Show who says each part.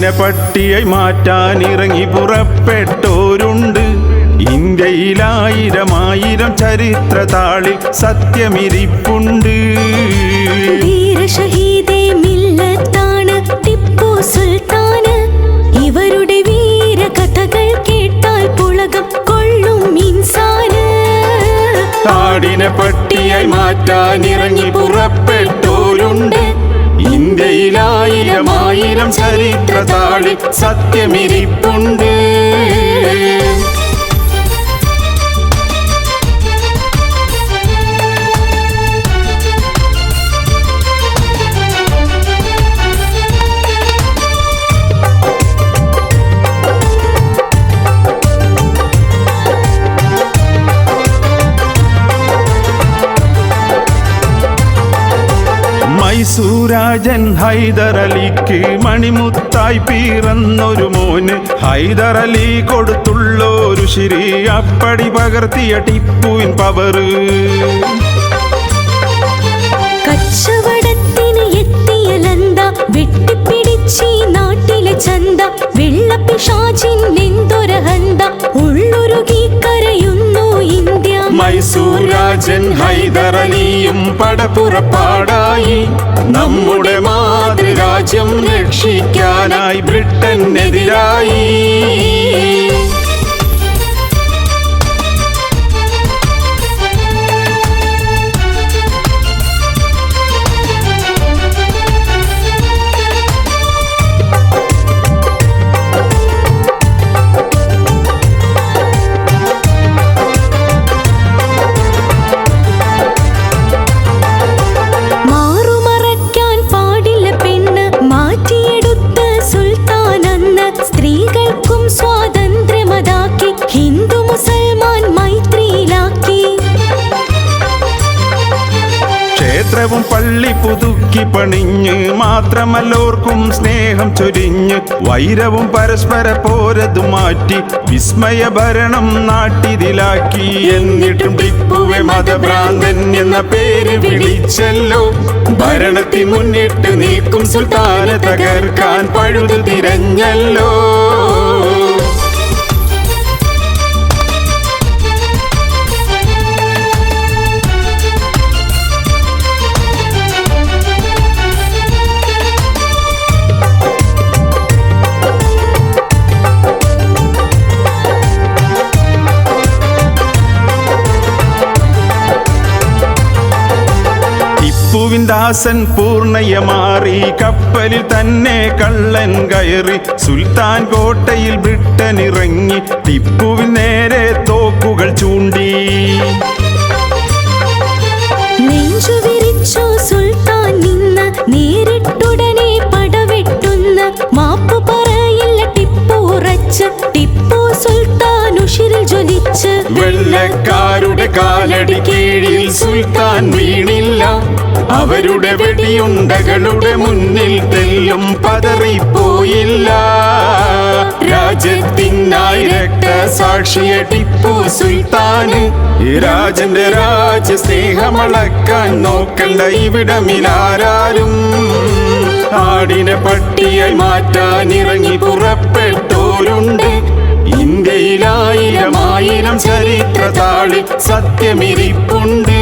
Speaker 1: ആടിനെ പട്ടിയായി മാറ്റാൻ ഇറങ്ങി പുറപ്പെട്ടോരുണ്ട്. ഇന്ത്യയിലായിരം ആയിരം ചരിത്ര താളിൽ സത്യമിരിപ്പുണ്ട്.
Speaker 2: വീരശഹീദേ മില്ലത്താണ് ടിപ്പു സുൽത്താന്. ഇവരുടെ വീരകഥകൾ കേട്ടാൽ പുളകം കൊള്ളും ഇൻസാന്.
Speaker 1: ആടിനെ പട്ടിയായി മാറ്റാൻ ഇറങ്ങി പുറപ്പെട്ടോരുണ്ട്. ഇന്ത്യയിലായിരം ആയിരം ചരിത്ര താളിൽ സത്യമിരിപ്പുണ്ട്. മൈസൂരാജൻ ഹൈദരലിക്ക് മണിമുത്തായി പിറന്നൊരു മോന്. ഹൈദരലി കൊടുത്തുള്ളൊരു ശിരി അപ്പടി പകർത്തിയ ടിപ്പുവിൻ പവറ്.
Speaker 2: കച്ചവടത്തിന് എത്തിയ ലന്ത വെട്ടിപ്പിടിച്ചി നാട്ടിലെ ചന്ത. വെള്ളപ്പിശാചിൻ എന്തൊരഹന്ത ഉള്ളൊരുകി കരയുന്നു ഇന്ത്യ.
Speaker 1: മൈസൂരാജൻ ഹൈദരലിയും പടപ്പുറപ്പാടായി നമ്മുടെ മാതൃരാജ്യം രക്ഷിക്കാനായി ബ്രിട്ടനെതിരായി. ക്ഷേത്രവും പള്ളി പുതുക്കി പണിഞ്ഞ് മാത്രമല്ലോർക്കും സ്നേഹം ചൊരിഞ്ഞ്. വൈരവും പരസ്പര പോരതും മാറ്റി വിസ്മയ ഭരണം നാട്ടിതിലാക്കി. എന്നിട്ടും ടിപ്പുവെ മതഭ്രാന്തൻ എന്ന പേര് വിളിച്ചല്ലോ. ഭരണത്തിൽ മുന്നിട്ട് നിൽക്കും സുൽത്താനെ തകർക്കാൻ പഴുതു തിരഞ്ഞല്ലോ. ദാസൻ പൂർണ്ണയ മാറി കപ്പലിൽ തന്നെ കള്ളൻ കയറി. സുൽത്താൻ കോട്ടയിൽ ബ്രിട്ടൻ ഇറങ്ങി ടിപ്പുവിൻ നേരെ തോക്കുകൾ ചൂണ്ടി.
Speaker 2: നെഞ്ചുവിരിച്ചു സുൽത്താൻ നിന്ന് നേരിട്ടുടനെ പടവെട്ടുന്ന. മാപ്പ് പറയില്ല ടിപ്പു ഉറച്ച്. ടിപ്പു സുൽത്താൻ ഉശിരിൽ ജ്വലിച്ച്.
Speaker 1: വെള്ളക്കാരുടെ കാലടി കീഴിൽ സുൽത്താൻ വീണില്ല. അവരുടെ വെടിയുണ്ടകളുടെ മുന്നിൽ തെല്ലും പതറിപ്പോയില്ല. രാജ്യത്തിനായി രക്തസാക്ഷിയ ടിപ്പു സുൽത്താന്. രാജന്റെ രാജ്യസ്നേഹമളക്കാൻ നോക്കണ്ട ഇവിടമിലാരും. ആടിനെ പട്ടിയായി മാറ്റാൻ ഇറങ്ങി പുറപ്പെട്ടോരുണ്ട്. ഇന്ത്യയിലായിരം ആയിരം ചരിത്ര താളിൽ സത്യമിരിപ്പുണ്ട്.